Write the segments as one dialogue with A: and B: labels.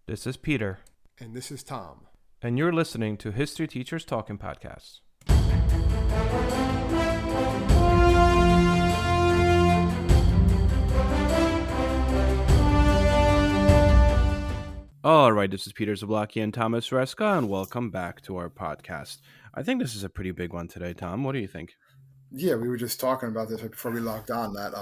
A: This is Peter,
B: And this is Tom.
A: and you're listening to History Teachers Talking Podcasts. All right, this is Peter Zablocki and Thomas Reska, and welcome back to our podcast. I think this is a pretty big one today, Tom. What do you think?
B: Yeah, we were just talking about this right before we logged on that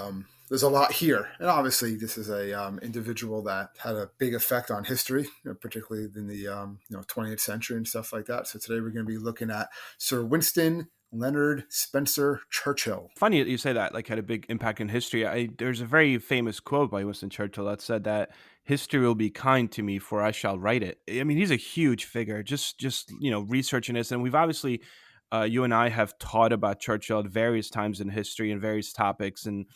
B: there's a lot here. And obviously, this is a individual that had a big effect on history, particularly in the 20th century and stuff like that. So today we're going to be looking at Sir Winston Leonard Spencer Churchill.
A: Funny that you say that, like, had a big impact in history. There's a very famous quote by Winston Churchill that said that history will be kind to me, for I shall write it. I mean, he's a huge figure. Just researching this, and we've obviously, you and I have taught about Churchill at various times in history and various topics, and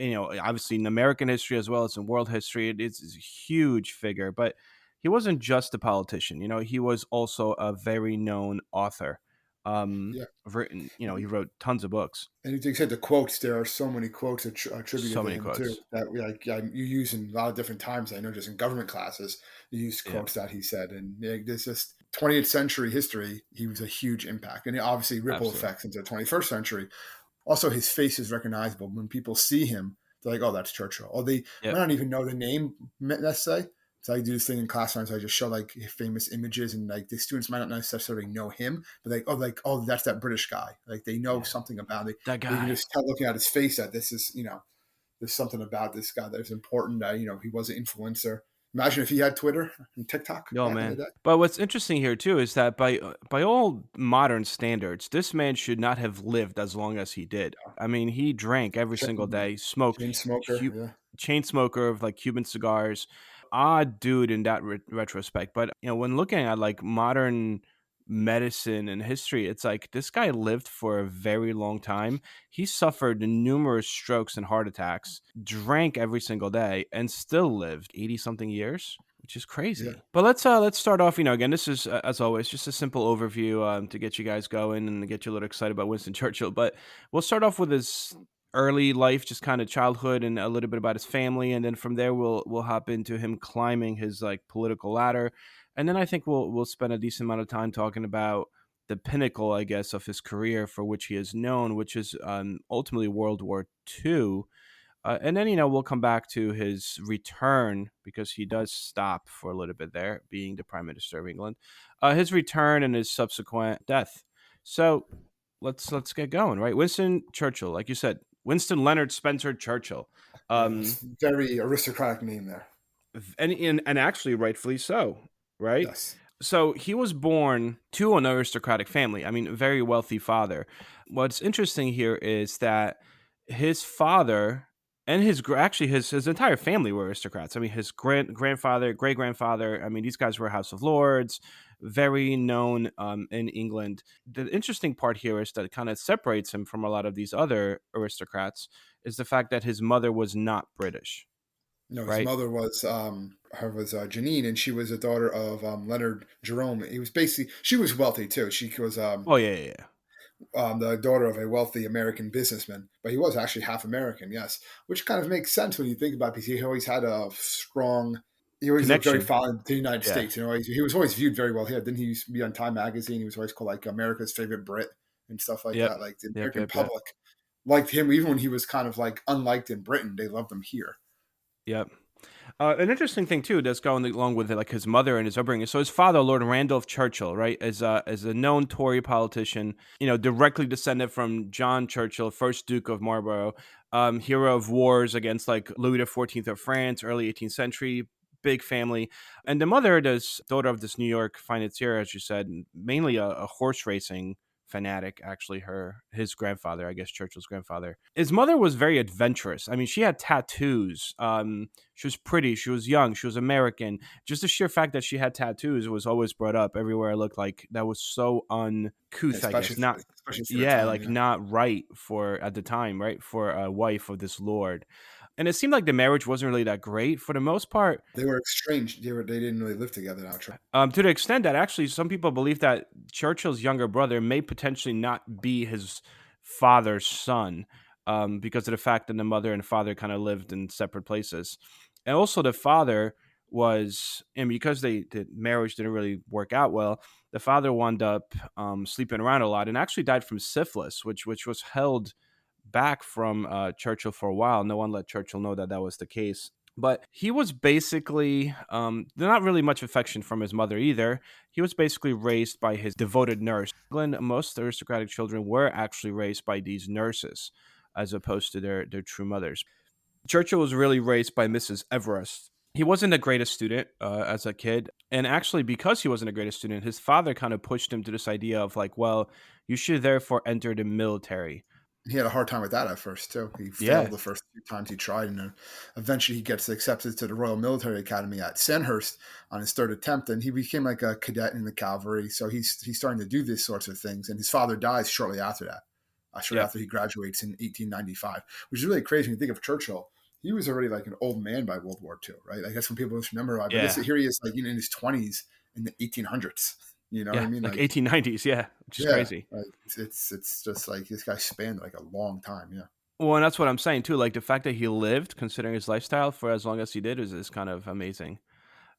A: obviously in American history as well as in world history. It's a huge figure, but he wasn't just a politician. He was also a very known author.
B: Yeah.
A: Written, he wrote tons of books.
B: And you said the quotes, there are so many quotes attributed
A: So
B: to
A: many
B: him
A: quotes.
B: too that you use in a lot of different times. I know just in government classes, you use
A: Yeah,
B: quotes that he said. And there's just 20th century history, he was a huge impact. And obviously ripple
A: absolutely.
B: effects into the 21st century. Also, his face is recognizable. When people see him, they're like, oh, that's Churchill. Or they
A: Yep.
B: might not even know the name, let's say. So I do this thing in class sometimes. I just show like famous images, and like the students might not necessarily know him, but oh, that's that British guy. Like they know
A: Yeah.
B: something about it.
A: That
B: They can
A: guy.
B: just tell looking at his face that this is, there's something about this guy that is important. That he was an influencer. Imagine if he had Twitter and TikTok
A: Yo,
B: back in the
A: man.
B: day.
A: But what's interesting here too is that by all modern standards, this man should not have lived as long as he did. I mean, he drank every single day, smoked
B: Chain smoker, yeah.
A: chain smoker of like Cuban cigars. Odd dude in that retrospect. But when looking at like modern medicine and history, it's like this guy lived for a very long time. He suffered numerous strokes and heart attacks, drank every single day, and still lived 80 something years, which is
B: Yeah.
A: crazy. But let's start off. Again, this is as always just a simple overview to get you guys going and to get you a little excited about Winston Churchill. But we'll start off with his early life, just kind of childhood, and a little bit about his family, and then from there we'll hop into him climbing his like political ladder, and then I think we'll spend a decent amount of time talking about the pinnacle, I guess, of his career for which he is known, which is ultimately World War II. And then, we'll come back to his return because he does stop for a little bit there, being the Prime Minister of England, his return and his subsequent death. So let's get going, right? Winston Churchill, like you said, Winston Leonard Spencer Churchill,
B: Yeah.
A: um,
B: It's a very aristocratic name there.
A: and actually rightfully so, right?
B: Yes.
A: So he was born to an aristocratic family. I mean, a very wealthy father. What's interesting here is that his father and actually his entire family were aristocrats. I mean, his grandfather, great grandfather. I mean, these guys were House of Lords, very known in England. The interesting part here is that it kind of separates him from a lot of these other aristocrats is the fact that his mother was not British,
B: No, his
A: right?
B: mother was Janine, and she was a daughter of Leonard Jerome. He was basically she was wealthy too. She was
A: Oh yeah.
B: the daughter of a wealthy American businessman, but he was actually half American. Yes, which kind of makes sense when you think about it, because he always had a strong. He always looked very
A: Connection.
B: fond of the United
A: Yeah.
B: States. He was always viewed very well here. Didn't he used to be on Time magazine? He was always called like America's favorite Brit and stuff like
A: Yep.
B: that. Like the
A: Yep.
B: American
A: Yep. Yep.
B: public liked him even when he was kind of like unliked in Britain. They loved him here.
A: Yep. An interesting thing too that's going along with it, like his mother and his upbringing. So his father, Lord Randolph Churchill, right, as a known Tory politician, directly descended from John Churchill, first Duke of Marlborough, hero of wars against like Louis XIV of France, early 18th century. Big family, and the mother, this daughter of this New York financier, as you said, mainly a horse racing fanatic. Actually, his grandfather, I guess Churchill's grandfather, his mother was very adventurous. I mean, she had tattoos. She was pretty. She was young. She was American. Just the sheer fact that she had tattoos was always brought up everywhere I looked. Like that was so uncouth, I guess. Not,
B: Especially for the
A: yeah,
B: time.
A: like
B: Yeah.
A: not right for at the time, right, for a wife of this lord. And it seemed like the marriage wasn't really that great for the most part.
B: They were estranged. They didn't really live together now.
A: To the extent that actually some people believe that Churchill's younger brother may potentially not be his father's son, because of the fact that the mother and father kind of lived in separate places. And also the father was, and because the marriage didn't really work out well, the father wound up sleeping around a lot and actually died from syphilis, which was held back from Churchill for a while. No one let Churchill know that that was the case. But he was basically, not really much affection from his mother either. He was basically raised by his devoted nurse. In England, most aristocratic children were actually raised by these nurses as opposed to their true mothers. Churchill was really raised by Mrs. Everest. He wasn't the greatest student as a kid. And actually, because he wasn't the greatest student, his father kind of pushed him to this idea of like, well, you should therefore enter the military.
B: He had a hard time with that at first too. He failed
A: Yeah,
B: the first few times he tried, and then eventually he gets accepted to the Royal Military Academy at Sandhurst on his third attempt, and he became like a cadet in the cavalry. So he's starting to do these sorts of things. And his father dies shortly after that, shortly
A: yeah,
B: after he graduates in 1895, which is really crazy when you think of Churchill. He was already like an old man by World War II, right? Like that's when people just remember. But this
A: yeah,
B: here he is, like in his 20s in the 1800s. You know what I
A: yeah,
B: mean?
A: like
B: Like
A: 1890s. Yeah, which is
B: yeah,
A: crazy.
B: like it's just like this guy spanned like a long time. Yeah.
A: Well, and that's what I'm saying too. Like the fact that he lived, considering his lifestyle, for as long as he did, is kind of amazing.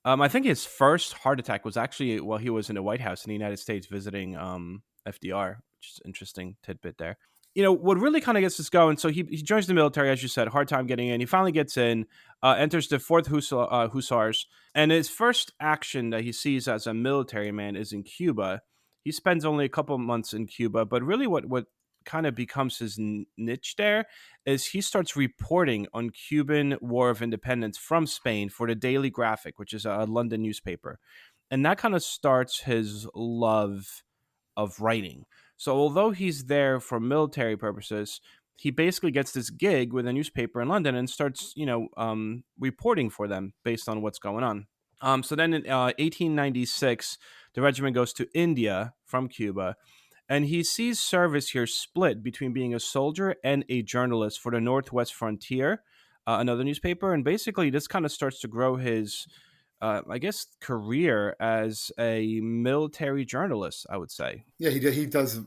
A: I think his first heart attack was actually while he was in the White House in the United States visiting FDR, which is an interesting tidbit there. What really kind of gets us going. So he joins the military, as you said, hard time getting in. He finally gets in, enters the Fourth Hussars, and his first action that he sees as a military man is in Cuba. He spends only a couple months in Cuba, but really, what kind of becomes his niche there is he starts reporting on Cuban War of Independence from Spain for the Daily Graphic, which is a London newspaper, and that kind of starts his love of writing. So although he's there for military purposes, he basically gets this gig with a newspaper in London and starts, reporting for them based on what's going on. So then in 1896, the regiment goes to India from Cuba, and he sees service here split between being a soldier and a journalist for the Northwest Frontier, another newspaper. And basically, this kind of starts to grow his, I guess, career as a military journalist, I would say.
B: Yeah, he did. He does.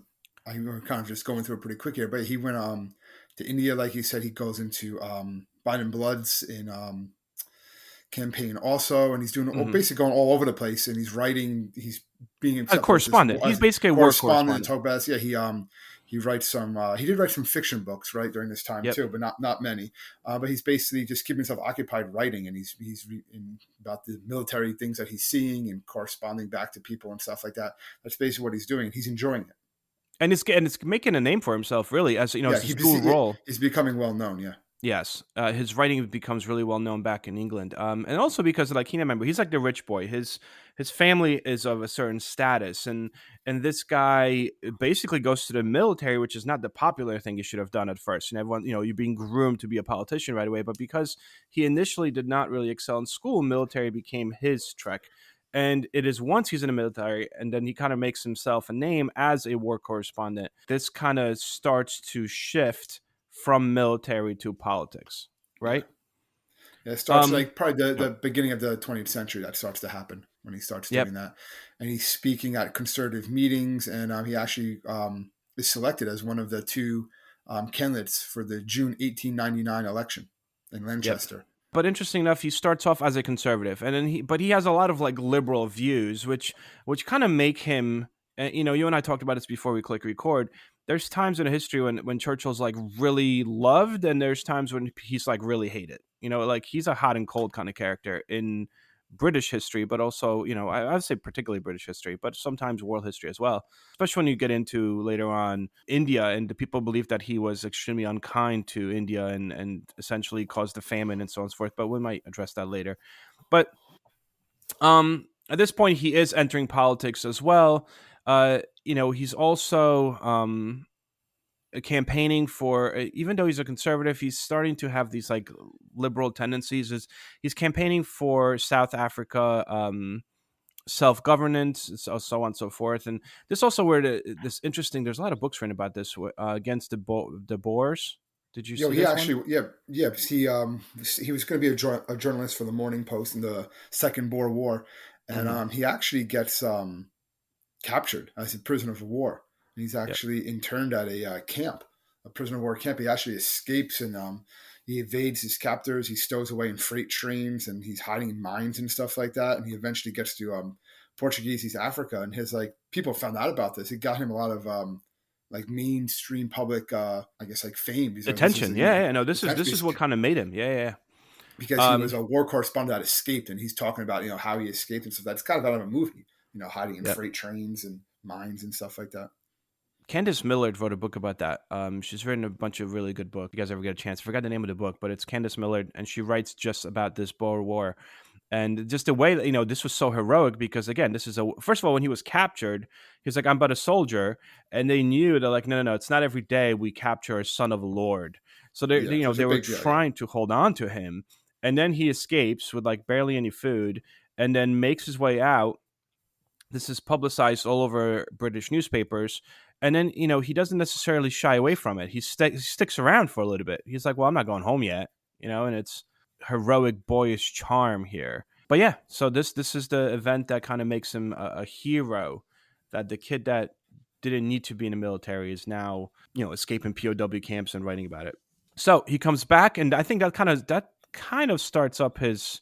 B: I'm kind of just going through it pretty quick here, but he went to India, like you said. He goes into Biden Bloods in campaign also, and he's doing
A: Hmm.
B: basically going all over the place, and he's writing. He's being
A: A
B: accepted
A: correspondent. He's
B: as a
A: basically a war
B: correspondent in
A: correspondent.
B: Tobas. Yeah, he writes some. He did write some fiction books right during this time
A: Yep.
B: too, but not many. But he's basically just keeping himself occupied writing, and he's in, about the military things that he's seeing and corresponding back to people and stuff like that. That's basically what he's doing. He's enjoying it.
A: And it's making a name for himself, really, as
B: Yeah,
A: as this dual role.
B: he's becoming well known. Yeah,
A: Yes, his writing becomes really well known back in England, and also because, like, he remember he's like the rich boy. His family is of a certain status, and this guy basically goes to the military, which is not the popular thing you should have done at first. And everyone, you're being groomed to be a politician right away. But because he initially did not really excel in school, military became his trek. And it is once he's in the military, and then he kind of makes himself a name as a war correspondent. This kind of starts to shift from military to politics,
B: yeah.
A: right?
B: Yeah, it starts
A: Um,
B: like probably the
A: yep,
B: beginning of the 20th century that starts to happen when he starts
A: yep,
B: doing that. And he's speaking at conservative meetings, and he actually is selected as one of the two candidates for the June 1899 election in
A: yep.
B: Lancaster.
A: But interesting enough, he starts off as a conservative, and then he has a lot of like liberal views, which kind of make him. You and I talked about this before we click record. There's times in history when Churchill's like really loved, and there's times when he's like really hated. Like he's a hot and cold kind of character in British history, but also I would say particularly British history, but sometimes world history as well. Especially when you get into later on India, and the people believe that he was extremely unkind to India and essentially caused the famine and so on and so forth. But we might address that later. But at this point, he is entering politics as well. He's also campaigning for, even though he's a conservative, he's starting to have these like liberal tendencies. He's campaigning for South Africa. Self-governance, so on and so forth. And this also where this interesting, there's a lot of books written about this, against the Boers. Did you see
B: He
A: this one?
B: actually, yeah, he was going to be a journalist for the Morning Post in the Second Boer War, and
A: Hmm.
B: he actually gets captured as a prisoner of war. And he's
A: Yep.
B: actually interned at a camp, a prisoner of war camp. He actually escapes and He evades his captors. He stows away in freight trains, and he's hiding in mines and stuff like that. And he eventually gets to Portuguese East Africa, and his like people found out about this. It got him a lot of like mainstream public, I guess, like fame. Because this is
A: Attention. Yeah, yeah. No, this is what
B: attention
A: kind of made him. Yeah, yeah.
B: because he was
A: Um,
B: a war correspondent that escaped, and he's talking about how he escaped and stuff. That's kind of out of a movie, hiding in
A: yeah.
B: freight trains and mines and stuff like that.
A: Candace Millard wrote a book about that. She's written a bunch of really good books. If you guys ever get a chance, I forgot the name of the book, but it's Candace Millard, and she writes just about this Boer War, and just the way that this was so heroic because again, this is a first of all when he was captured, he was like, "I'm but a soldier," and they knew they're like, "No, no, no, it's not every day we capture a son of a lord." So
B: Yeah, so it's
A: they
B: a
A: were
B: big deal. Yeah,
A: trying to hold on to him, and then he escapes with like barely any food, and then makes his way out. This is publicized all over British newspapers. And then, he doesn't necessarily shy away from it. He sticks around for a little bit. He's like, well, I'm not going home yet, and it's heroic, boyish charm here. But yeah, so this is the event that kind of makes him a hero. That the kid that didn't need to be in the military is now, escaping POW camps and writing about it. So he comes back, and I think that kind of starts up his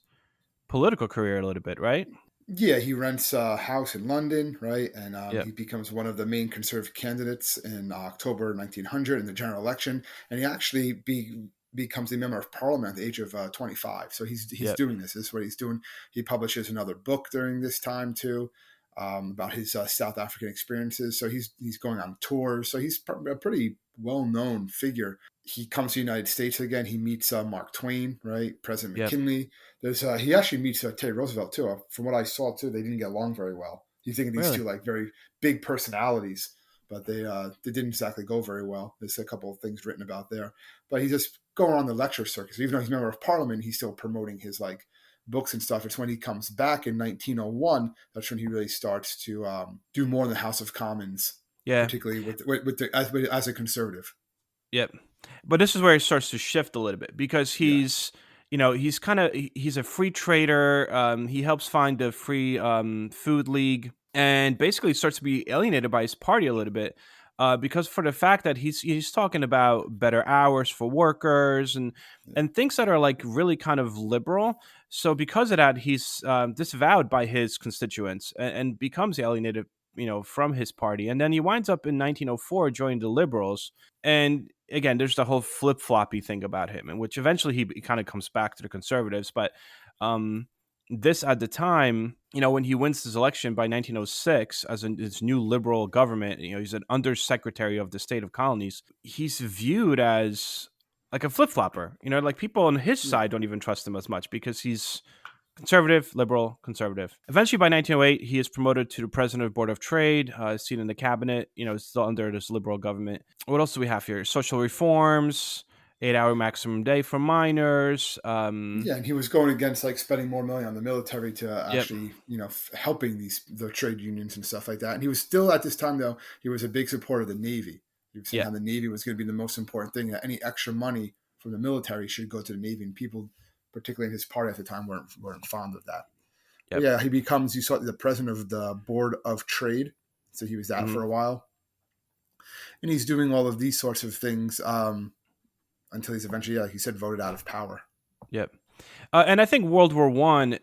A: political career a little bit, right?
B: yeah. He rents a house in London, right, and
A: Yeah,
B: he becomes one of the main conservative candidates in October 1900 in the general election, and he actually becomes a member of parliament at the age of 25. So he's
A: yeah,
B: doing this. This is what he's doing. He publishes another book during this time too, about his South African experiences. So he's going on tours. So he's a pretty well known figure. He comes to the United States again. He meets Mark Twain, right? President
A: yeah.
B: McKinley. There's he actually meets Teddy Roosevelt too. From what I saw too, they didn't get along very well. You think of these
A: Really?
B: two like very big personalities, but they didn't exactly go very well. There's a couple of things written about there, but he's just going on the lecture circuit. So even though he's a member of Parliament, he's still promoting his like books and stuff. It's when he comes back in 1901 that's when he really starts to do more in the House of Commons,
A: Yeah.
B: particularly as a conservative.
A: Yep. But this is where it starts to shift a little bit because
B: Yeah,
A: he's a free trader. He helps find the free food league and basically starts to be alienated by his party a little bit. Because for the fact that he's talking about better hours for workers
B: yeah,
A: and things that are like really kind of liberal. So because of that, he's disavowed by his constituents and becomes alienated, from his party. And then he winds up in 1904 joining the Liberals. And again, there's the whole flip floppy thing about him, in which eventually he kind of comes back to the conservatives. But um, this at the time, when he wins his election by 1906 as his new liberal government, he's an undersecretary of the state of colonies. He's viewed as like a flip flopper. Like people on his
B: yeah.
A: side don't even trust him as much because he's conservative, liberal, conservative. Eventually, by 1908, he is promoted to the president of the Board of Trade, seat in the cabinet, still under this liberal government. What else do we have here? Social reforms, 8-hour maximum day for minors.
B: Yeah, and he was going against like spending more money on the military to
A: Yep,
B: actually, helping the trade unions and stuff like that. And he was still at this time though, he was a big supporter of the Navy. He was saying
A: yep,
B: how the Navy was going to be the most important thing. That any extra money from the military should go to the Navy, and people, particularly in his party at the time, weren't fond of that. But
A: yep.
B: yeah, he becomes you saw the president of the Board of Trade, so he was that
A: Hmm.
B: for a while, and he's doing all of these sorts of things until he's eventually, like you said, voted out of power.
A: Yep. And I think World War One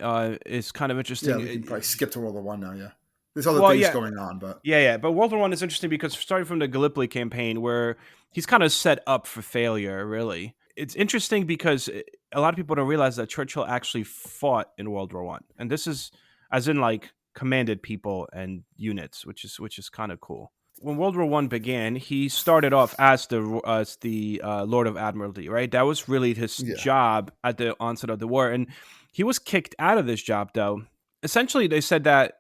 A: is kind of
B: Yeah,
A: interesting.
B: we can probably skip to World War One now. Yeah, there's other
A: Well,
B: things
A: yeah,
B: going on, but
A: yeah, yeah. But World War One is interesting because starting from the Gallipoli campaign, where he's kind of set up for failure. Really, it's interesting because a lot of people don't realize that Churchill actually fought in World War One, and this is as in like commanded people and units, which is kind of cool. When World War One began, he started off as the Lord of Admiralty. Right, that was really his
B: yeah,
A: job at the onset of the war, and he was kicked out of this job though. Essentially, they said that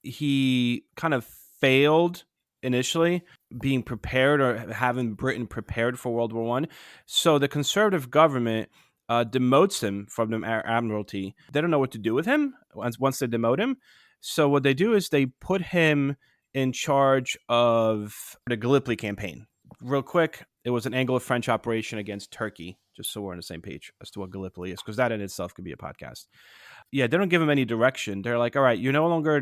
A: he kind of failed initially being prepared or having Britain prepared for World War One. So the conservative government demotes him from the admiralty. They don't know what to do with him once they demote him. So what they do is they put him in charge of the Gallipoli campaign. Real quick, It was an Anglo-French operation against Turkey, just so we're on the same page as to what Gallipoli is, because that in itself could be a podcast. Yeah, they don't give him any direction. They're like, all right, you no longer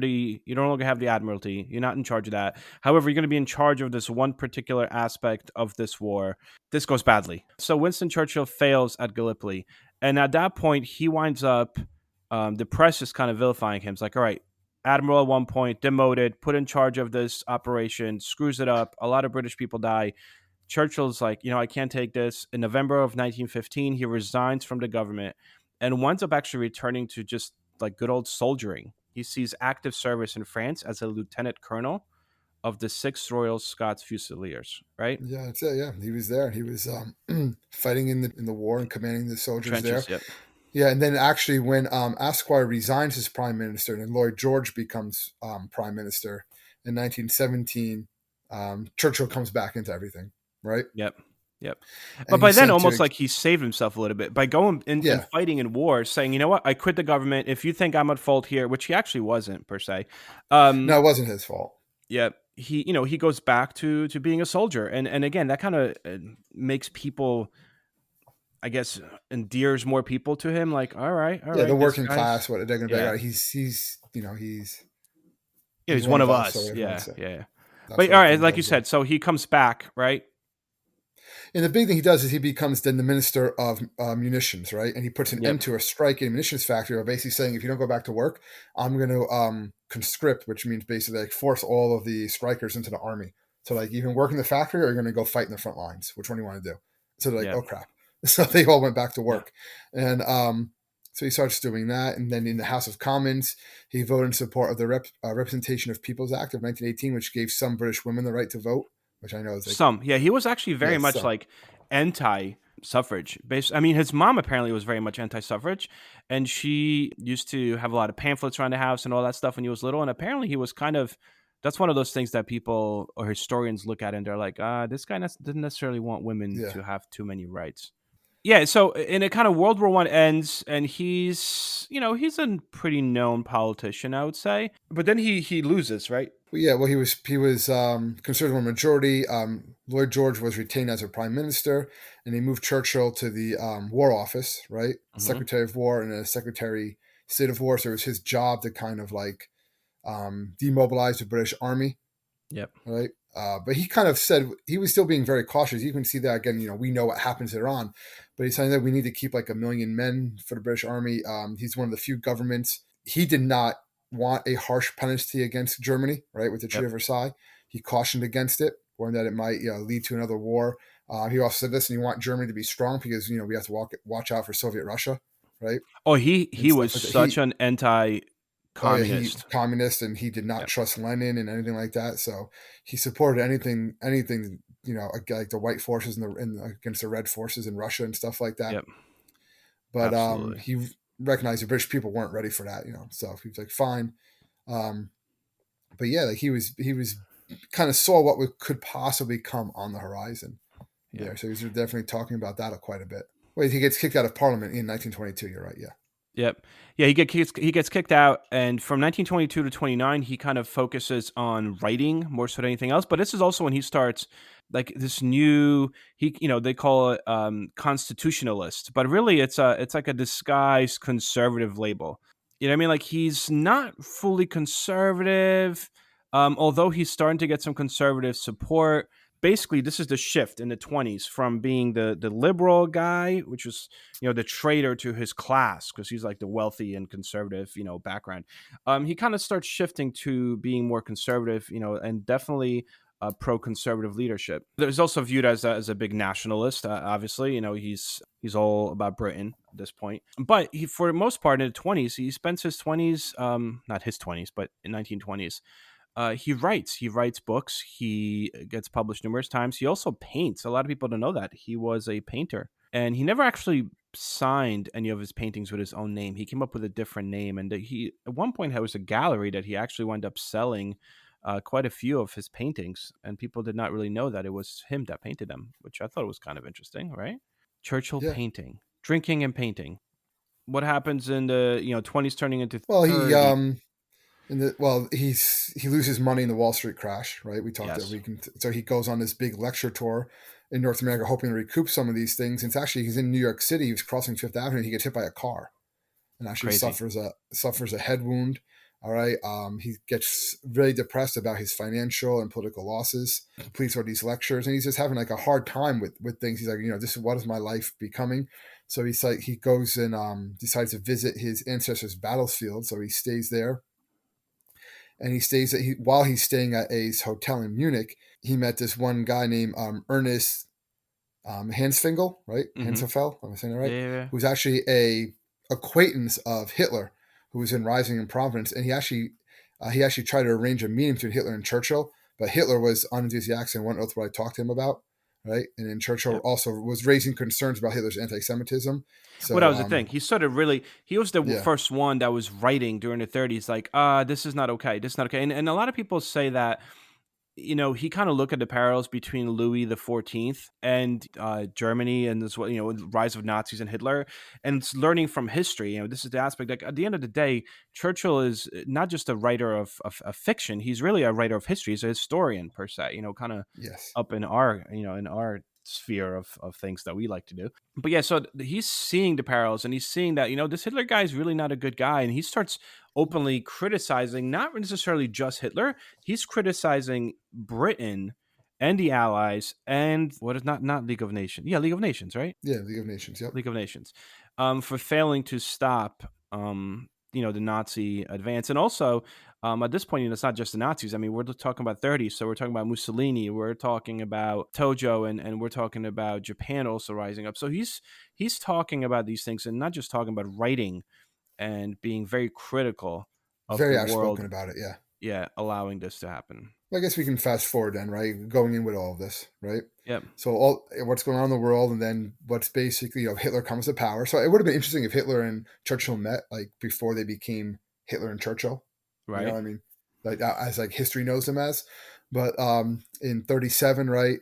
A: have the admiralty. You're not in charge of that. However, you're going to be in charge of this one particular aspect of this war. This goes badly. So Winston Churchill fails at Gallipoli, and at that point, he winds up. The press is kind of vilifying him. It's like, all right, admiral at one point demoted, put in charge of this operation, screws it up. A lot of British people die. Churchill's like, I can't take this. In November of 1915, he resigns from the government and winds up actually returning to just like good old soldiering. He sees active service in France as a lieutenant colonel of the 6th Royal Scots Fusiliers, right?
B: Yeah, that's it. Yeah, he was there. He was fighting in the war and commanding the soldiers there.
A: Trenches, yep.
B: Yeah, and then actually, when Esquire resigns as prime minister and Lloyd George becomes prime minister in 1917, Churchill comes back into everything, right?
A: Yep. Yep. But
B: And
A: by
B: he's
A: then,
B: sent
A: almost
B: to
A: like he saved himself a little bit by going and
B: yeah.
A: fighting in war, saying, you know what, I quit the government. If you think I'm at fault here, which he actually wasn't per se.
B: No, it wasn't his fault.
A: Yeah, he goes back to being a soldier, and again, that kind of makes people, I guess, endears more people to him. Like, all
B: Yeah, the
A: right, this
B: working
A: guy's,
B: class, what they're going to be like, all
A: yeah,
B: right, he's
A: yeah,
B: he's
A: he's
B: one
A: one
B: of
A: of
B: us, so
A: us.
B: everyone
A: Yeah,
B: say
A: yeah.
B: that's
A: But
B: what
A: all
B: I
A: right,
B: think
A: like you
B: does. Yeah.
A: said, so he comes back, right?
B: And the big thing he does is he becomes then the minister of munitions, right? And he puts an
A: Yep,
B: end to a strike in a munitions factory by basically saying, if you don't go back to work, I'm going to conscript, which means basically like force all of the strikers into the army. So like you can work in the factory or you're going to go fight in the front lines. Which one do you want to do? So they're like,
A: yep,
B: oh crap. So they all went back to
A: yeah.
B: work. And so he starts doing that. And then in the House of Commons, he voted in support of the Representation of Peoples Act of 1918, which gave some British women the right to vote, which I know is like,
A: Some, yeah, he was actually very
B: yes,
A: much
B: some.
A: like anti-suffrage. Based, I mean, his mom apparently was very much anti-suffrage, and she used to have a lot of pamphlets around the house and all that stuff when he was little. And apparently, he was kind of. That's one of those things that people or historians look at and they're like, this guy didn't necessarily want women
B: Yeah.
A: to have too many rights. Yeah, so in a kind of World War I ends, and he's a pretty known politician, I would say. But then he loses, right?
B: Well, yeah, well, he was conservative majority. Lloyd George was retained as a prime minister, and he moved Churchill to the War Office, right,
A: Hmm.
B: Secretary of War and a Secretary State of War. So it was his job to kind of like demobilize the British Army,
A: Yep.
B: right? But he kind of said he was still being very cautious. You can see that again. We know what happens there on, but he's saying that we need to keep like 1 million men for the British Army. He's one of the few governments. He did not want a harsh penalty against Germany, right, with the Treaty
A: Yep.
B: of Versailles. He cautioned against it, warned that it might lead to another war. He also said this, and you want Germany to be strong because we have to watch out for Soviet Russia, right,
A: Oh, he
B: and
A: he was
B: stuff like that.
A: such an
B: Oh yeah, he
A: anti-communist.
B: communist, and he did not
A: Yep.
B: trust Lenin and anything like that. So he supported anything like the white forces against the red forces in Russia and stuff like that.
A: Yep.
B: But
A: Absolutely.
B: he recognized the British people weren't ready for that, So he was like, fine. Um, but yeah, like he was kind of saw what could possibly come on the horizon
A: Yeah.
B: there. So he's definitely talking about that quite a bit. Wait, he gets kicked out of Parliament in 1922. You're right. Yeah.
A: Yep. Yeah, he gets kicked out, and from 1922 to 29, he kind of focuses on writing more so than anything else. But this is also when he starts like this new they call it constitutionalist, but really it's like a disguised conservative label. You know what I mean? Like he's not fully conservative, although he's starting to get some conservative support. Basically, this is the shift in the 20s from being the liberal guy, which was the traitor to his class because he's like the wealthy and conservative background. He kind of starts shifting to being more conservative, and definitely pro-conservative leadership. There's also viewed as a big nationalist. Obviously, he's all about Britain at this point. But for the most part, in the 20s, he spends his 20s, not his 20s, but in 1920s. He writes books. He gets published numerous times. He also paints. A lot of people don't know that he was a painter, and he never actually signed any of his paintings with his own name. He came up with a different name, and he at one point there was a gallery that he actually wound up selling quite a few of his paintings, and people did not really know that it was him that painted them, which I thought was kind of interesting, right? Churchill
B: Yeah.
A: painting, drinking, and painting. What happens in the 20s turning into
B: Well,
A: 30s?
B: he loses money in the Wall Street crash, right? We talked that
A: Yes.
B: we can. So he goes on this big lecture tour, in North America, hoping to recoup some of these things. And it's actually he's in New York City. He was crossing Fifth Avenue. And he gets hit by a car and actually
A: Crazy.
B: suffers a head wound. All right. He gets really depressed about his financial and political losses. Completes all these lectures, and he's just having like a hard time with things. He's like, this is what is my life becoming. So he's like, he goes and decides to visit his ancestors' battlefield. So he stays there, and he stays while he's staying at a hotel in Munich. He met this one guy named Ernest Hansfingel, right?
A: Hmm.
B: Hansfeld, am I saying that
A: Yeah,
B: right?
A: yeah, yeah.
B: Who's actually a acquaintance of Hitler, who was in Rising in Providence, and he actually tried to arrange a meeting between Hitler and Churchill, but Hitler was unenthusiastic and wouldn't what I talked to him about, right? And then Churchill
A: Yeah.
B: also was raising concerns about Hitler's anti-Semitism.
A: Well, that
B: So
A: was the thing. He started really. He was the
B: yeah,
A: first one that was writing during the 30s, like, this is not okay. This is not okay. And a lot of people say that, he kind of looked at the parallels between Louis the 14th and Germany, and this, rise of Nazis and Hitler, and it's learning from history. This is the aspect. Like, at the end of the day, Churchill is not just a writer of fiction. He's really a writer of history. He's a historian per se. Kind of
B: yes,
A: up in our sphere of things that we like to do. But yeah, so he's seeing the parallels, and he's seeing that this Hitler guy is really not a good guy, and he starts openly criticizing not necessarily just Hitler. He's criticizing Britain and the Allies, and what is not League of Nations? Yeah, League of Nations, right?
B: yeah, League of Nations, yep,
A: League of Nations, for failing to stop, the Nazi advance, and also, at this point, it's not just the Nazis. I mean, we're talking about 30s, so we're talking about Mussolini, we're talking about Tojo, and we're talking about Japan also rising up. So he's talking about these things, and not just talking about writing and being very critical of
B: very
A: the
B: outspoken
A: world.
B: about it. Yeah.
A: Yeah, allowing this to happen.
B: I guess we can fast forward then, right? Going in with all of this, right?
A: Yep.
B: So all what's going on in the world, and then what's basically Hitler comes to power. So it would have been interesting if Hitler and Churchill met like before they became Hitler and Churchill.
A: Right.
B: I mean, like as like history knows them as. But in 37, right,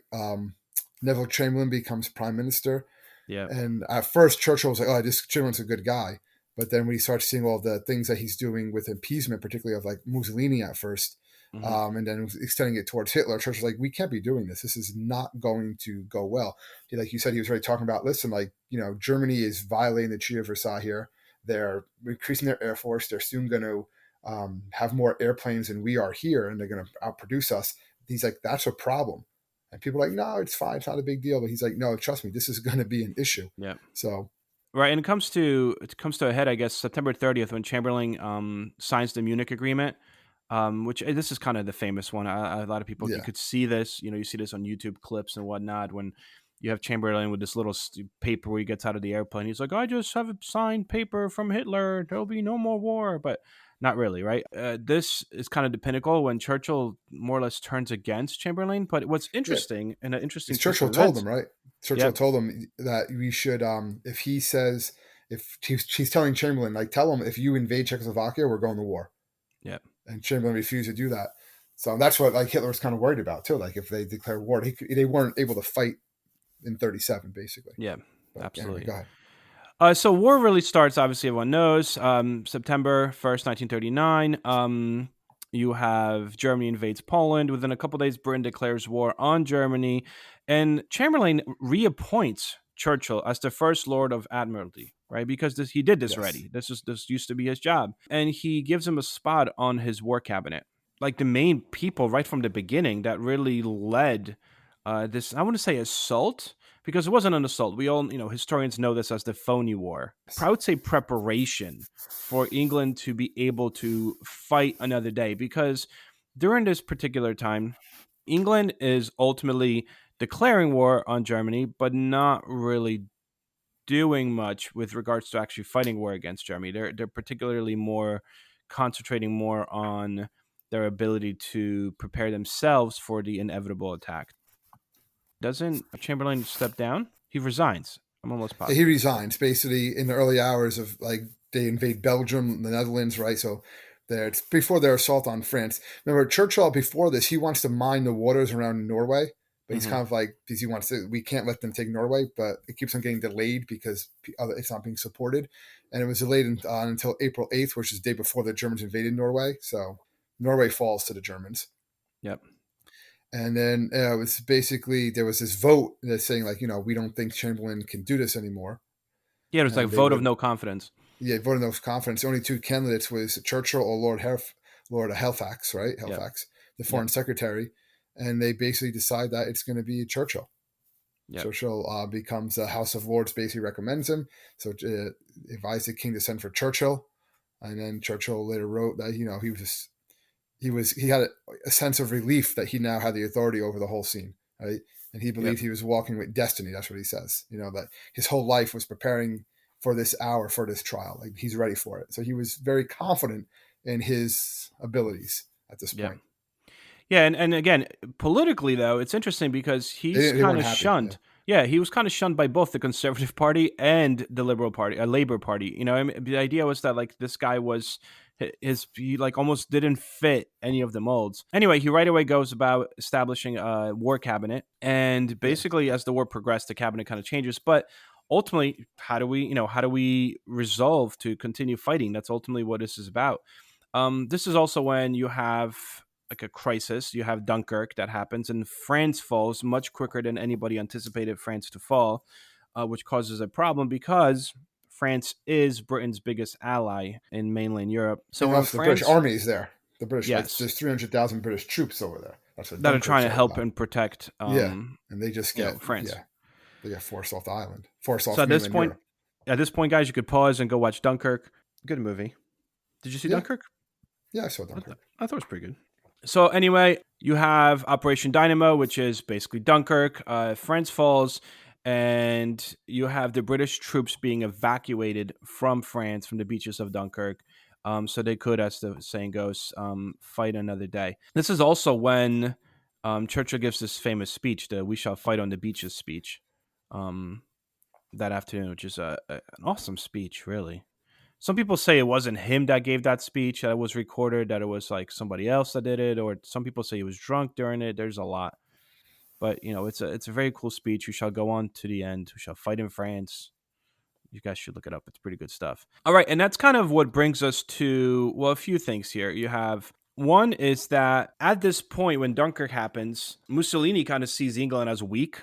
B: Neville Chamberlain becomes prime minister,
A: Yep.
B: and at first, Churchill was like, "Oh, this Chamberlain's a good guy," but then when he starts seeing all the things that he's doing with appeasement, particularly of like Mussolini at first,
A: Hmm.
B: and then extending it towards Hitler, Churchill's like, "We can't be doing this. This is not going to go well." Like you said, he was already talking about, listen, like Germany is violating the Treaty of Versailles here. They're increasing their air force. They're soon going to have more airplanes than we are here, and they're going to outproduce us. He's like, that's a problem. And people are like, no, it's fine. It's not a big deal. But he's like, no, trust me, this is going to be an issue.
A: Yep.
B: So,
A: Right, and it comes to a head, I guess, September 30th, when Chamberlain signs the Munich Agreement, which, this is kind of the famous one. A lot of people, you
B: yeah,
A: could see this. You see this on YouTube clips and whatnot, when you have Chamberlain with this little paper where he gets out of the airplane. He's like, "I just have a signed paper from Hitler. There'll be no more war," but not really, right? This is kind of the pinnacle when Churchill more or less turns against Chamberlain. But what's
B: yeah.
A: interesting, and an
B: Because
A: interesting twist
B: Churchill
A: of
B: told
A: events.
B: him, right? Churchill
A: Yep.
B: told him that we should, if he says, if he's telling Chamberlain, like, tell him if you invade Czechoslovakia, we're going to war.
A: Yep.
B: And Chamberlain refused to do that. So that's what like Hitler was kind of worried about too. Like if they declare war, they weren't able to fight in 37, basically.
A: Yeah.
B: But anyway,
A: Absolutely.
B: go ahead.
A: So war really starts. Obviously, everyone knows. September 1st, 1939. You have Germany invades Poland. Within a couple days, Britain declares war on Germany, and Chamberlain reappoints Churchill as the First Lord of Admiralty. Right, because he did this
B: Yes.
A: already. This used to be his job, and he gives him a spot on his war cabinet. Like, the main people right from the beginning that really led this, I want to say, assault, because it wasn't an assault. We all, historians know this as the phony war. I would say preparation for England to be able to fight another day, because during this particular time, England is ultimately declaring war on Germany, but not really doing much with regards to actually fighting war against Germany. They're particularly more concentrating more on their ability to prepare themselves for the inevitable attack. Doesn't Chamberlain step down? He resigns. I'm almost
B: He
A: positive.
B: resigns basically in the early hours of like they invade Belgium, the Netherlands, right? So there, it's before their assault on France. Remember, Churchill before this, he wants to mine the waters around Norway, but he's
A: Hmm.
B: kind of like because he wants to. We can't let them take Norway, but it keeps on getting delayed because it's not being supported, and it was delayed until April 8th, which is the day before the Germans invaded Norway. So Norway falls to the Germans.
A: Yep.
B: And then it was basically there was this vote that's saying like, we don't think Chamberlain can do this anymore,
A: Yeah, it was like
B: and they
A: vote of
B: would
A: no confidence.
B: yeah voted no confidence. The only two candidates was Churchill or Lord Halifax, right?
A: Yep.
B: Halifax, the
A: Yep.
B: foreign secretary, and they basically decide that it's going to be Churchill.
A: Yep.
B: Churchill becomes the House of Lords basically recommends him, so advised the king to send for Churchill, and then Churchill later wrote that he had a sense of relief that he now had the authority over the whole scene, right? And he
A: Yep.
B: believed he was walking with destiny. That's what he says. That his whole life was preparing for this hour, for this trial. Like he's ready for it. So he was very confident in his abilities at this
A: Yep.
B: point.
A: Yeah, and again, politically though, it's interesting because he's
B: They
A: kind
B: weren't
A: of
B: happy. Yeah,
A: shunned. Yeah, he was kind of shunned by both the Conservative Party and the Liberal Party, Labor Party. I mean, the idea was that like this guy was he like almost didn't fit any of the molds. Anyway, he right away goes about establishing a war cabinet, and
B: yeah.
A: basically as the war progressed, the cabinet kind of changes. But ultimately, how do we resolve to continue fighting? That's ultimately what this is about. This is also when you have like a crisis. You have Dunkirk that happens, and France falls much quicker than anybody anticipated France to fall, which causes a problem because France is Britain's biggest ally in mainland Europe. So
B: And
A: when
B: also the British
A: France,
B: Army is there. The British, like
A: yes,
B: there's 300,000 British troops over there. That's what
A: that are trying
B: Dunkirk's
A: to
B: all
A: help
B: about.
A: and protect,
B: Yeah, and they just
A: France.
B: get forced off the island, forced
A: So
B: off mainland Europe.
A: at this point, guys, you could pause and go watch Dunkirk. Good movie. Did you see
B: Yeah,
A: Dunkirk?
B: yeah, I saw Dunkirk.
A: I thought it was pretty good. So anyway, you have Operation Dynamo, which is basically Dunkirk. France falls, and you have the British troops being evacuated from France, from the beaches of Dunkirk, so they could, as the saying goes, fight another day. This is also when Churchill gives this famous speech, the "We shall fight on the beaches" speech, um, that afternoon, which is an awesome speech, really. Some people say it wasn't him that gave that speech, that it was recorded, that it was like somebody else that did it, or some people say he was drunk during it. There's a lot, but it's a very cool speech. We shall go on to the end. We shall fight in France. You guys should look it up. It's pretty good stuff. All right, and that's kind of what brings us to, well, a few things here. You have one is that at this point when Dunkirk happens, Mussolini kind of sees England as weak.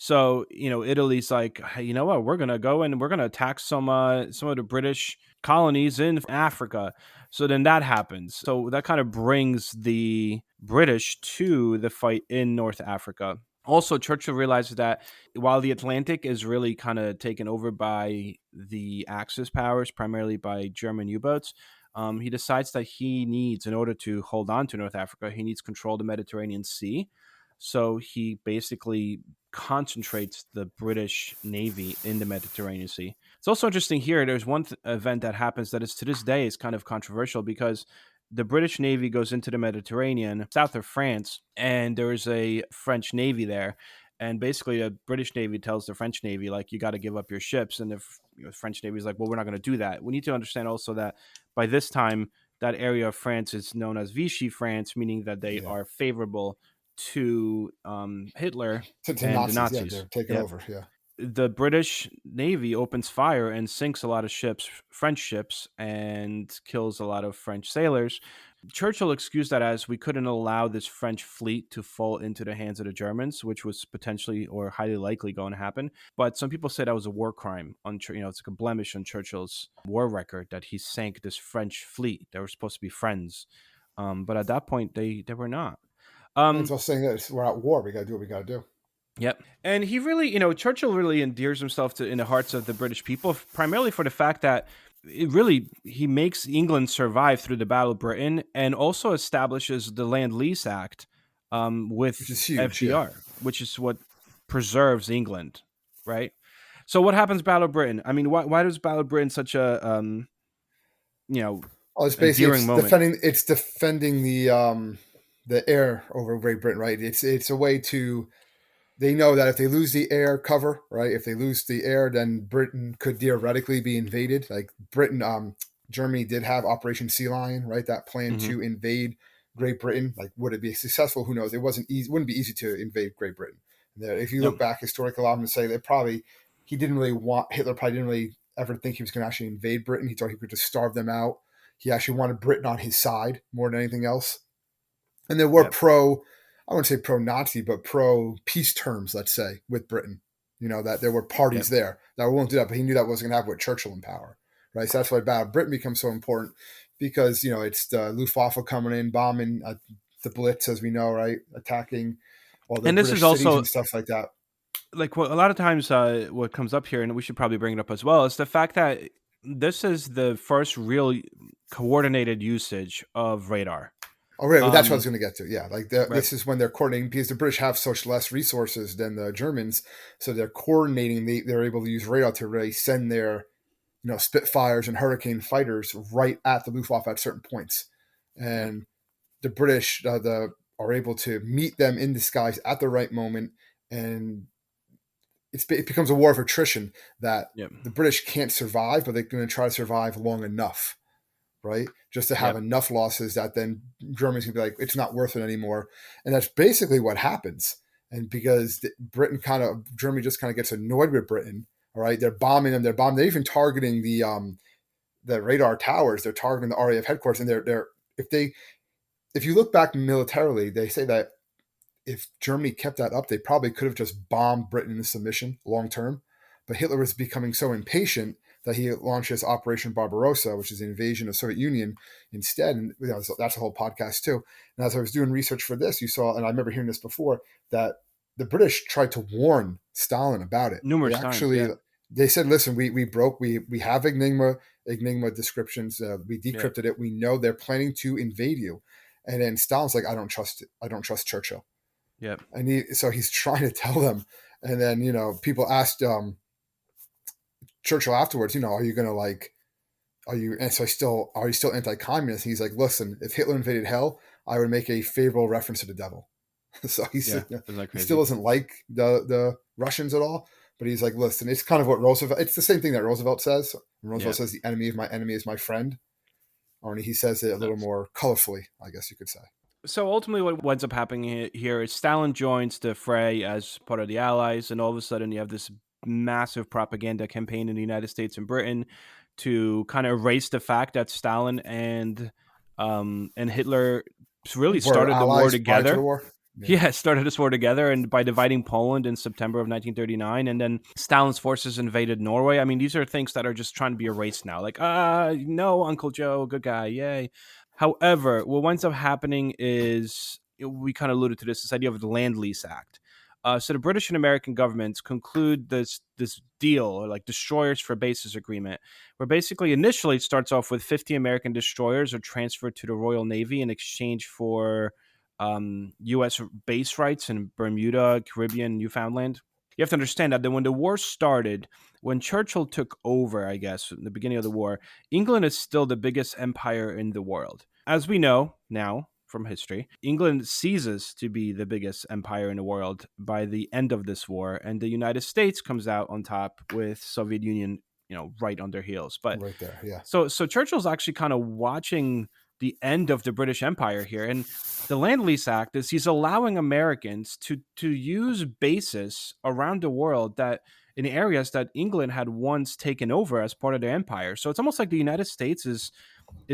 A: So, Italy's like, hey, you know what? We're gonna go and we're gonna attack some of the British colonies in Africa. So then that happens. So that kind of brings the British to the fight in North Africa. Also, Churchill realizes that while the Atlantic is really kind of taken over by the Axis powers, primarily by German U-boats, he decides that he needs, in order to hold on to North Africa, he needs control of the Mediterranean Sea. So he basically concentrates the British Navy in the Mediterranean Sea. It's also interesting here. There's one event that happens that is to this day is kind of controversial because the British Navy goes into the Mediterranean, south of France, and there's a French Navy there. And basically, the British Navy tells the French Navy, like, you got to give up your ships. And the French Navy is like, well, we're not going to do that. We need to understand also that by this time, that area of France is known as Vichy France, meaning that they
B: Yeah,
A: are favorable to Hitler
B: to
A: and the
B: Nazis. Yeah,
A: Nazis.
B: they're taking
A: Yep.
B: over. Yeah,
A: The British Navy opens fire and sinks a lot of ships, French ships, and kills a lot of French sailors. Churchill excused that as we couldn't allow this French fleet to fall into the hands of the Germans, which was potentially or highly likely going to happen. But some people say that was a war crime. It's like a blemish on Churchill's war record that he sank this French fleet. They were supposed to be friends, but at that point they were not.
B: and it's
A: Um,
B: all saying that we're at war. We got to do what we got to do.
A: Yep. And he really, Churchill really endears himself to in the hearts of the British people, primarily for the fact that he makes England survive through the Battle of Britain and also establishes the Land Lease Act
B: Which
A: with
B: is huge. Yeah.
A: FDR, which is what preserves England, right? So what happens Battle of Britain? I mean, why does Battle of Britain such a you know
B: Oh, it's basically
A: endearing moment?
B: it's defending the air over Great Britain, right? It's a way to they know that if they lose the air cover, right? If they lose the air, then Britain could theoretically be invaded. Like Germany did have Operation Sea Lion, right? That plan
A: Hmm.
B: to invade Great Britain. Like, would it be successful? Who knows? It wasn't easy. Wouldn't be easy to invade Great Britain. If you
A: Yep.
B: look back historically, a lot of them say that probably he didn't really want Hitler. Probably didn't really ever think he was going to actually invade Britain. He thought he could just starve them out. He actually wanted Britain on his side more than anything else. And there were
A: Yep.
B: pro I wouldn't say pro-Nazi, but pro-peace terms, let's say, with Britain. That there were
A: Yep.
B: parties there that won't do that, but he knew that wasn't going to happen with Churchill in power, right? So that's why Battle of Britain becomes so important because, it's the Luftwaffe coming in, bombing the Blitz, as we know, right? Attacking all the
A: And this is
B: British cities
A: also
B: and stuff like that.
A: like what a lot of times what comes up here, and we should probably bring it up as well, is the fact that this is the first real coordinated usage of radar.
B: Oh, really? Well, that's what I was
A: Um,
B: going to get to. Yeah, like
A: right.
B: this is when they're coordinating because the British have such less resources than the Germans, so they're coordinating. They're able to use radar to really send their Spitfires and Hurricane fighters right at the Luftwaffe at certain points,
A: Yep.
B: and the British are able to meet them in the skies at the right moment, and it becomes a war of attrition that
A: Yep.
B: the British can't survive, but they're going to try to survive long enough, right? Just to have
A: Yep.
B: enough losses that then Germany's gonna be like, it's not worth it anymore. And that's basically what happens. And because Germany just kind of gets annoyed with Britain, all right, they're bombing them, they're even targeting the radar towers, they're targeting the RAF headquarters, and they're if you look back militarily, they say that if Germany kept that up, they probably could have just bombed Britain into submission long term. But Hitler was becoming so impatient that he launches Operation Barbarossa, which is the invasion of Soviet Union instead. And that's a whole podcast too. And as I was doing research for this, you saw, and I remember hearing this before, that the British tried to warn Stalin about it. They
A: Numerous times.
B: actually
A: Yeah.
B: they said, "Listen, we have Enigma descriptions. We
A: Yeah.
B: decrypted it. We know they're planning to invade you." And then Stalin's like, "I don't trust it. I don't trust Churchill."
A: Yep.
B: And so he's trying to tell them. And then, people asked Churchill afterwards, are you going to are you still anti-communist? And he's like, listen, if Hitler invaded hell, I would make a favorable reference to the devil. So
A: Yeah. Isn't that
B: he still
A: crazy?
B: doesn't like the Russians at all. But he's like, listen, it's kind of what it's the same thing that Roosevelt says. When Roosevelt
A: Yeah.
B: says the enemy of my enemy is my friend. Only he says it a little more colorfully, I guess you could say.
A: So ultimately, what ends up happening here is Stalin joins the fray as part of the Allies, and all of a sudden, you have this massive propaganda campaign in the United States and Britain to kind of erase the fact that Stalin and Hitler really
B: Were
A: started the war
B: allies prior to the
A: together.
B: war? Yeah.
A: Yeah, started this war together, and by dividing Poland in September of 1939, and then Stalin's forces invaded Norway. I mean, these are things that are just trying to be erased now. Like, no, Uncle Joe, good guy, yay. However, what winds up happening is we kind of alluded to this idea of the Land Lease Act. So the British and American governments conclude this deal, or like destroyers for bases agreement, where basically initially it starts off with 50 American destroyers are transferred to the Royal Navy in exchange for U.S. base rights in Bermuda, Caribbean, Newfoundland. You have to understand that when the war started, when Churchill took over, I guess, in the beginning of the war, England is still the biggest empire in the world. As we know now from history, England ceases to be the biggest empire in the world by the end of this war, and the United States comes out on top with Soviet Union, right on their heels. But
B: Right there. Yeah.
A: so Churchill's actually kind of watching the end of the British Empire here, and the Land Lease Act is he's allowing Americans to use bases around the world that in areas that England had once taken over as part of their empire. So it's almost like the United States is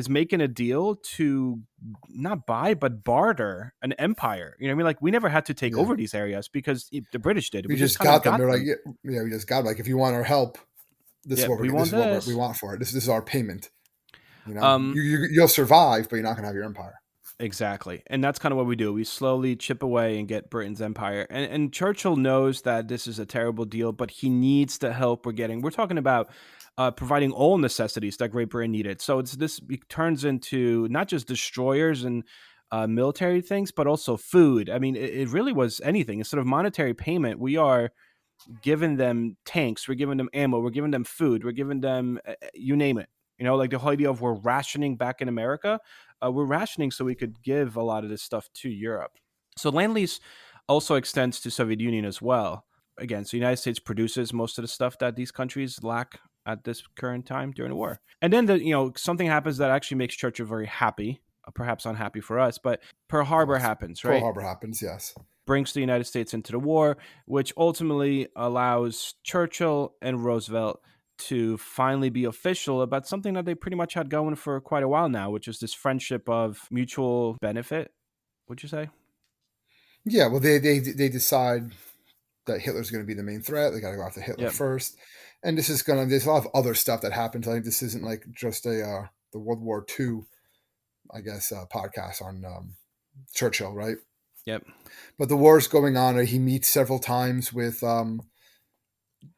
A: making a deal to not buy but barter an empire. You know what I mean? Like we never had to take
B: Yeah.
A: over these areas because the British did.
B: We
A: We just
B: just
A: kind of
B: got them.
A: got
B: They're like,
A: them.
B: yeah, yeah, we just got them. Like, if you want our help,
A: Yeah, we
B: this
A: want
B: is what we
A: this.
B: want for it. This is our payment.
A: Um,
B: You'll survive, but you're not gonna have your empire.
A: Exactly. And that's kind of what we do. We slowly chip away and get Britain's empire. And Churchill knows that this is a terrible deal, but he needs the help we're getting. We're talking about providing all necessities that Great Britain needed. So it turns into not just destroyers and military things, but also food. I mean, it really was anything. Instead of monetary payment, we are giving them tanks, we're giving them ammo, we're giving them food, we're giving them you name it. Like the whole idea of we're rationing back in America, we're rationing so we could give a lot of this stuff to Europe. So land lease also extends to Soviet Union as well. Again, so the United States produces most of the stuff that these countries lack at this current time during the war. And then something happens that actually makes Churchill very happy, perhaps unhappy for us, but Pearl
B: Well,
A: Harbor happens,
B: Pearl
A: right?
B: Harbor happens. Yes.
A: Brings the United States into the war, which ultimately allows Churchill and Roosevelt to finally be official about something that they pretty much had going for quite a while now, which is this friendship of mutual benefit, would you say?
B: Yeah, well, they decide that Hitler's going to be the main threat. They got to go after Hitler
A: Yep.
B: first, and this is going to. There's a lot of other stuff that happens. I think this isn't like just a the World War II, I guess, podcast on Churchill, right?
A: Yep.
B: But the war's going on. He meets several times with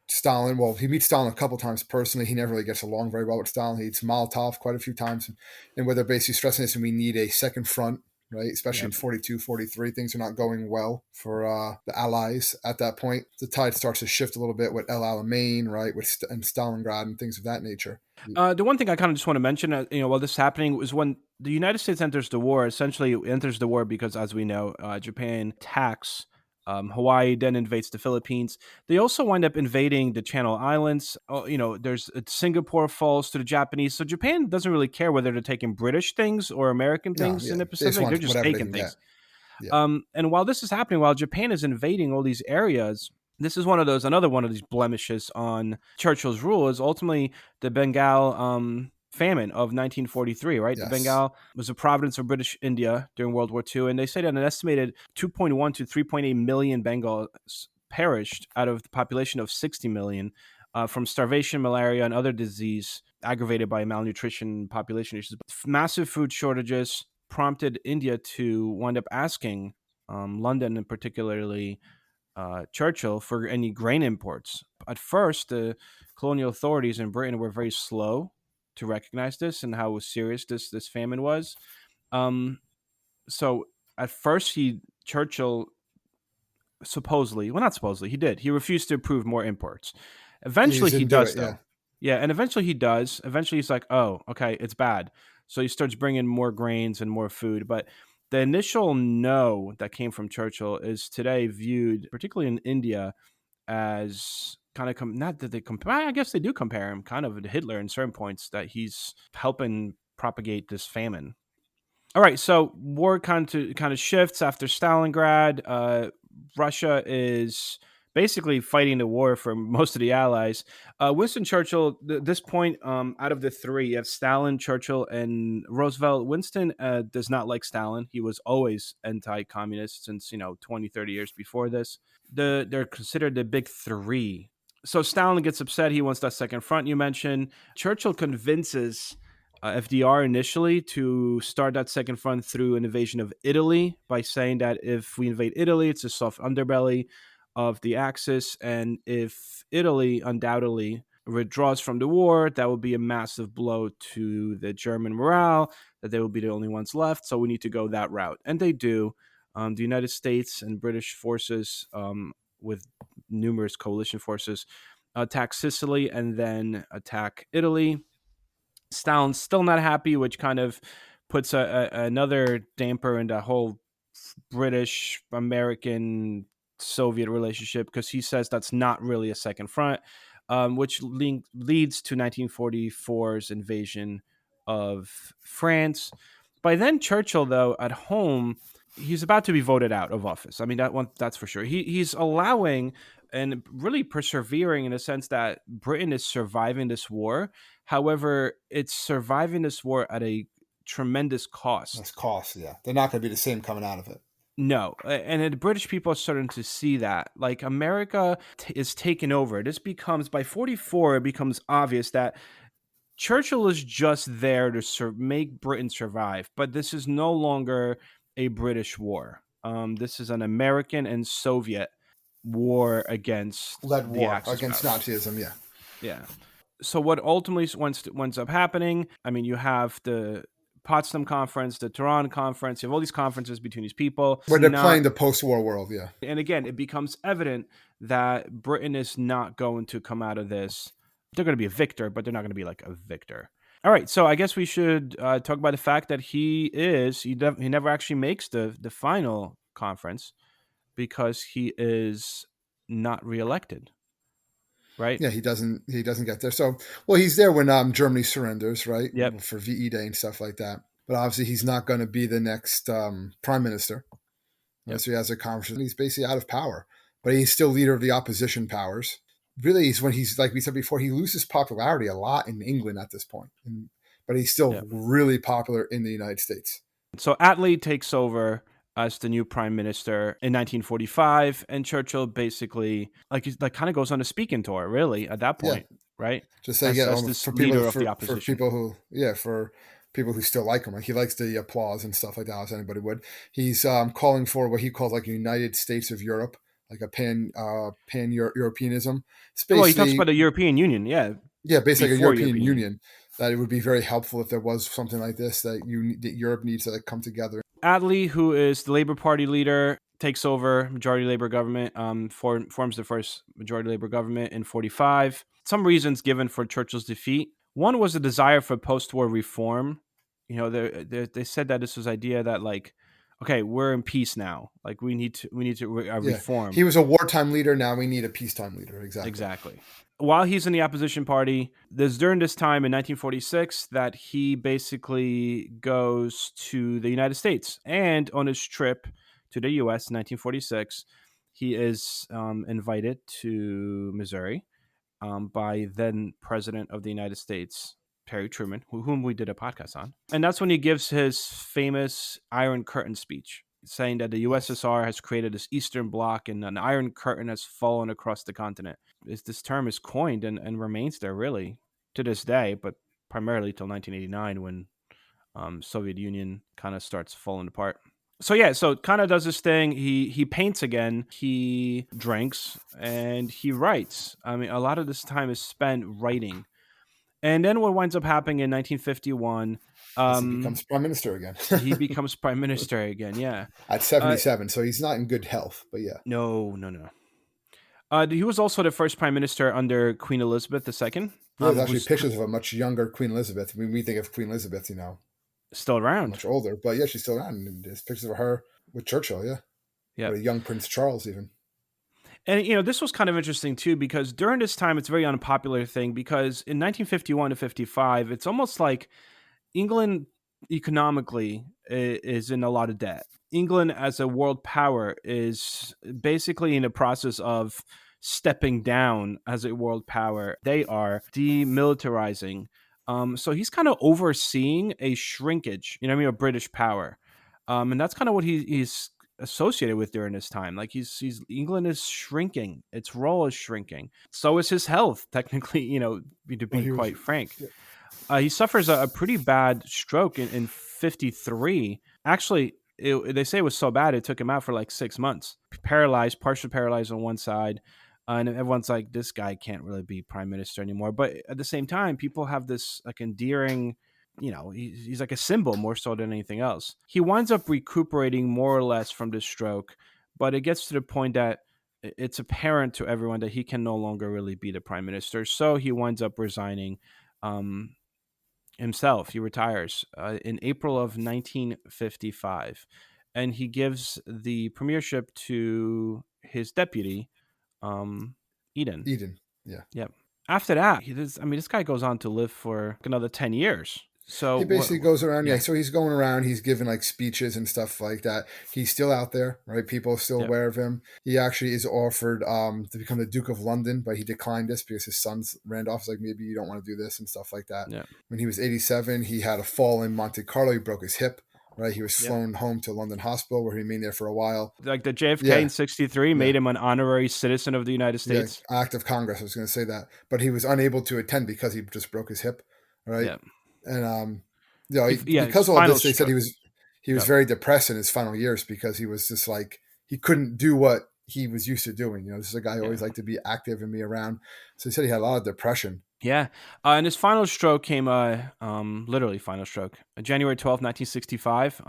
B: Stalin. Well, he meets Stalin a couple times personally. He never really gets along very well with Stalin. He meets Molotov quite a few times, and where they're basically stressing this, and we need a second front, right? Especially in
A: Yep.
B: 42, 43, things are not going well for the Allies at that point. The tide starts to shift a little bit with El Alamein, right, and Stalingrad and things of that nature.
A: The one thing I kind of just want to mention, while this is happening, was when the United States enters the war. Essentially, it enters the war because, as we know, Japan attacks Hawaii, then invades the Philippines. They also wind up invading the Channel Islands. There's Singapore falls to the Japanese, so Japan doesn't really care whether they're taking British things or American
B: No,
A: things
B: yeah,
A: in the
B: they just
A: Pacific. They're
B: want
A: just
B: whatever they
A: taking
B: can get.
A: things.
B: Yeah,
A: And while this is happening, while Japan is invading all these areas, this is another one of these blemishes on Churchill's rule is ultimately the Bengal famine of 1943, right? The
B: yes,
A: Bengal was a province of British India during World War II, and they say that an estimated 2.1 to 3.8 million Bengals perished out of the population of 60 million from starvation, malaria, and other disease aggravated by malnutrition, population issues. Massive food shortages prompted India to wind up asking London, and particularly Churchill, for any grain imports. At first, the colonial authorities in Britain were very slow to recognize this and how serious this famine was. Um, so at first, Churchill supposedly, well, not supposedly, he did. He refused to approve more imports.
B: he
A: Eventually,
B: just
A: he
B: didn't do
A: does
B: it. Yeah,
A: though. Yeah, and eventually he does. Eventually, he's like, "Oh, okay, it's bad." So he starts bringing more grains and more food. But the initial no that came from Churchill is today viewed, particularly in India, as kind of not that they compare. I guess they do compare him kind of to Hitler in certain points that he's helping propagate this famine. All right, so war kind of shifts after Stalingrad. Russia is basically fighting the war for most of the Allies. Winston Churchill, this point, out of the three, you have Stalin, Churchill, and Roosevelt. Winston does not like Stalin. He was always anti-communist since 20, 30 years before this. They're considered the big three. So Stalin gets upset. He wants that second front you mentioned. Churchill convinces FDR initially to start that second front through an invasion of Italy by saying that if we invade Italy, it's a soft underbelly of the Axis, and if Italy undoubtedly withdraws from the war, that will be a massive blow to the German morale, that they will be the only ones left. So we need to go that route. And they do. The United States and British forces, with numerous coalition forces, attack Sicily and then attack Italy. Stalin's still not happy, which kind of puts another damper in the whole British American Soviet relationship because he says that's not really a second front, which leads to 1944's invasion of France. By then, Churchill, though, at home, he's about to be voted out of office. I mean, that's for sure. He's allowing and really persevering in the sense that Britain is surviving this war. However, it's surviving this war at a tremendous
B: that's
A: cost.
B: cost. Yeah, they're not going to be the same coming out of it.
A: No, and the British people are starting to see that. Like America is taken over. This becomes by 44. It becomes obvious that Churchill is just there to make Britain survive, but this is no longer a British war. This is an American and Soviet war against
B: Led
A: the
B: war
A: Axis
B: against
A: powers.
B: Nazism. Yeah,
A: Yeah. So what ultimately winds up happening? I mean, you have the Potsdam Conference, the Tehran Conference. You have all these conferences between these people. It's
B: where they're
A: not,
B: playing the post-war world. Yeah,
A: and again, it becomes evident that Britain is not going to come out of this. They're going to be a victor, but they're not going to be like a victor. All right, so I guess we should talk about the fact that he never actually makes the final conference because he is not reelected, right?
B: yeah. He doesn't get there. So, well, he's there when Germany surrenders, right,
A: Yep.
B: for VE Day and stuff like that. But obviously, he's not going to be the next prime minister. Right?
A: Yep.
B: So he has a conference. He's basically out of power, but he's still leader of the opposition powers. Really, he's when he's like we said before, he loses popularity a lot in England at this point, but he's still
A: Yep.
B: really popular in the United States.
A: So Attlee takes over. as the new prime minister in 1945, and Churchill basically like kind of goes on a speaking tour, really, at that
B: Yeah,
A: point, right?
B: just saying, yeah,
A: As this
B: for people
A: leader of the
B: for
A: opposition.
B: people who, yeah, for people who still like him, like he likes the applause and stuff like that, as anybody would. He's calling for what he calls like a United States of Europe, like a pan Europeanism. It's
A: Well, he talks
B: basically,
A: about the European Union, yeah,
B: yeah, basically like a
A: before
B: European
A: European Union.
B: Union. That it would be very helpful if there was something like this, that Europe needs to like come together.
A: Attlee, who is the Labour Party leader, takes over majority Labour government, forms the first majority Labour government in 45. Some reasons given for Churchill's defeat. One was a desire for post-war reform. You know, they said that this was idea that like, okay, we're in peace now. Like we need to
B: Yeah,
A: reform.
B: he was a wartime leader. Now we need a peacetime leader. Exactly.
A: Exactly. While he's in the opposition party, there's during this time in 1946 that he basically goes to the United States. And on his trip to the US in 1946, he is invited to Missouri by then President of the United States, Harry Truman, whom we did a podcast on. And that's when he gives his famous Iron Curtain speech, saying that the
B: Yes.
A: USSR has created this Eastern Bloc and an Iron Curtain has fallen across the continent. This term is coined and remains there really to this day, but primarily till 1989 when Soviet Union kind of starts falling apart. So yeah, so kind of does this thing. He paints again. He drinks and he writes. I mean, a lot of this time is spent writing. And then what winds up happening in 1951,
B: As he becomes prime minister again
A: he becomes prime minister again. Yeah.
B: at
A: Uh,
B: 77. So he's not in good health, but yeah.
A: no, no, no. He was also the first prime minister under Queen Elizabeth II,
B: Yeah, there's actually
A: who's
B: pictures of a much younger Queen Elizabeth. I mean, we think of Queen Elizabeth,
A: still around.
B: much older, but yeah, she's still around. And there's pictures of her with Churchill, yeah,
A: Yeah.
B: with a young Prince Charles, even.
A: And this was kind of interesting too because during this time it's a very unpopular thing because in 1951 to 55 it's almost like England economically is in a lot of debt. England as a world power is basically in the process of stepping down as a world power. They are demilitarizing. So he's kind of overseeing a shrinkage, you know what I mean, of British power. And that's kind of what he's associated with during this time. Like he's England is shrinking. Its role is shrinking. So is his health, technically, to
B: Well,
A: be
B: he was,
A: quite frank.
B: yeah,
A: He suffers a pretty bad stroke in 53. Actually, they say it was so bad it took him out for like 6 months. Paralyzed, partially paralyzed on one side. And everyone's like, this guy can't really be prime minister anymore. But at the same time, people have this like endearing, he's like a symbol more so than anything else. He winds up recuperating more or less from this stroke, but it gets to the point that it's apparent to everyone that he can no longer really be the prime minister. So he winds up resigning. Um, Himself. He retires in April of 1955, and he gives the premiership to his deputy, um, Eden.
B: Eden, yeah.
A: Yep. After that, this guy goes on to live for another 10 years. So
B: He
A: what?
B: basically goes around, yeah.
A: Yeah.
B: So he's going around, he's giving like speeches and stuff like that. He's still out there, right? People are still
A: Yep.
B: aware of him. He actually is offered to become the Duke of London, but he declined this because his son's Randolph's like, maybe you don't want to do this and stuff like that.
A: Yep.
B: When he was 87, he had a fall in Monte Carlo. He broke his hip, right? He was
A: Yep.
B: flown home to London Hospital where he remained there for a while.
A: Like the JFK
B: Yeah,
A: in 63
B: yeah.
A: made him an honorary citizen of the United
B: Yeah,
A: States.
B: act of Congress. I was going to say that, but he was unable to attend because he just broke his hip, right?
A: Yep.
B: And
A: His
B: because of all
A: final
B: this, they said
A: stroke.
B: he was
A: Yep.
B: very depressed in his final years because he was just like he couldn't do what he was used to doing. This is a guy who always
A: Yeah.
B: liked to be active and be around. So he said he had a lot of depression.
A: Yeah, and his final stroke came, literally final stroke, January 12th, 1965.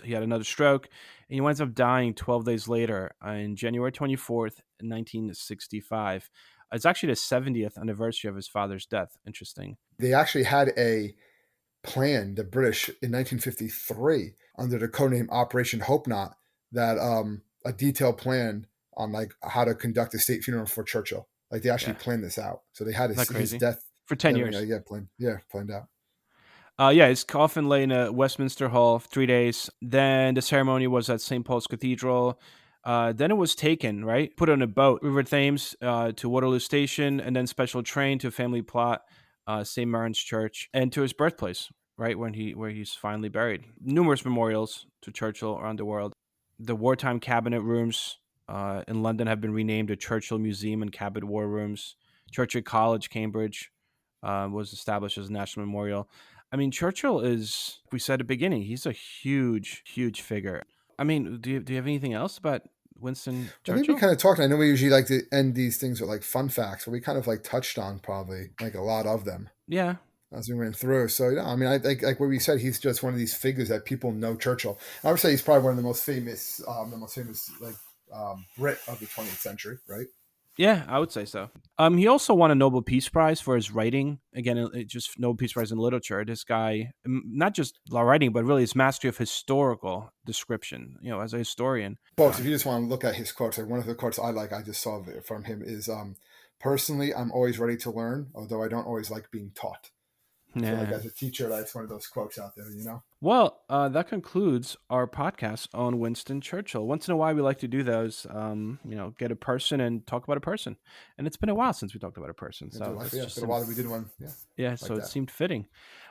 A: He had another stroke, and he winds up dying 12 days later, on January 24th, 1965. It's actually the 70th anniversary of his father's death. Interesting.
B: They actually had a plan, the British in 1953 under the codename Operation Hope Not, that a detailed plan on like how to conduct a state funeral for Churchill. Like they actually
A: Yeah,
B: planned this out. So they had
A: is that
B: his
A: crazy?
B: death.
A: For 10
B: Everything,
A: years.
B: planned out.
A: Yeah, his coffin lay in Westminster Hall for 3 days. Then the ceremony was at St. Paul's Cathedral. Then it was taken, right? Put on a boat, River Thames, to Waterloo Station, and then special train to family plot, St. Marin's Church, and to his birthplace, right, where he's finally buried. Numerous memorials to Churchill around the world. The wartime cabinet rooms in London have been renamed the Churchill Museum and Cabinet War Rooms. Churchill College, Cambridge, was established as a national memorial. I mean, Churchill is, we said at the beginning, he's a huge, huge figure. I mean, do you have anything else about Winston
B: I think we
A: Churchill?
B: kind of talked. I know we usually like to end these things with like fun facts, but we kind of like touched on probably like a lot of them
A: Yeah,
B: as we went through. So yeah, I mean, I think like what we said, he's just one of these figures that people know. Churchill. I would say he's probably one of the most famous like Brit of the 20th century, right?
A: yeah, I would say so. He also won a Nobel Peace Prize for his writing. Again, just Nobel Peace Prize in literature. This guy, not just law writing, but really his mastery of historical description. As a historian.
B: Quotes. If you just want to look at his quotes, like one of the quotes I like, I just saw from him is, "Personally, I'm always ready to learn, although I don't always like being taught." I feel like
A: Yeah.
B: as a teacher, that's one of those quotes out there, you know?
A: Well, that concludes our podcast on Winston Churchill. Once in a while, we like to do those. Get a person and talk about a person. And it's been a while since we talked about a person, so
B: Yeah,
A: that's
B: it's
A: just
B: been a while that we did one,
A: yeah.
B: like
A: So it
B: that.
A: seemed fitting.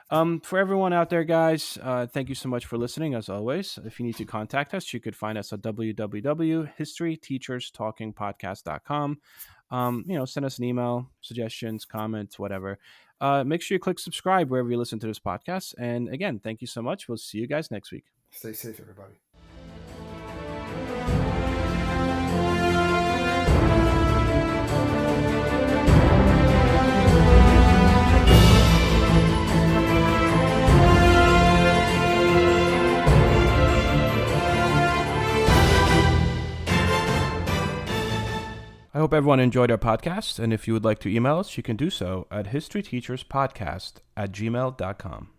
A: For everyone out there, guys, thank you so much for listening. As always, if you need to contact us, you could find us at www.historyteacherstalkingpodcast.com. Send us an email, suggestions, comments, whatever. Make sure you click subscribe wherever you listen to this podcast. And again, thank you so much. We'll see you guys next week.
B: Stay safe, everybody.
A: I hope everyone enjoyed our podcast. And if you would like to email us, you can do so at historyteacherspodcast@gmail.com.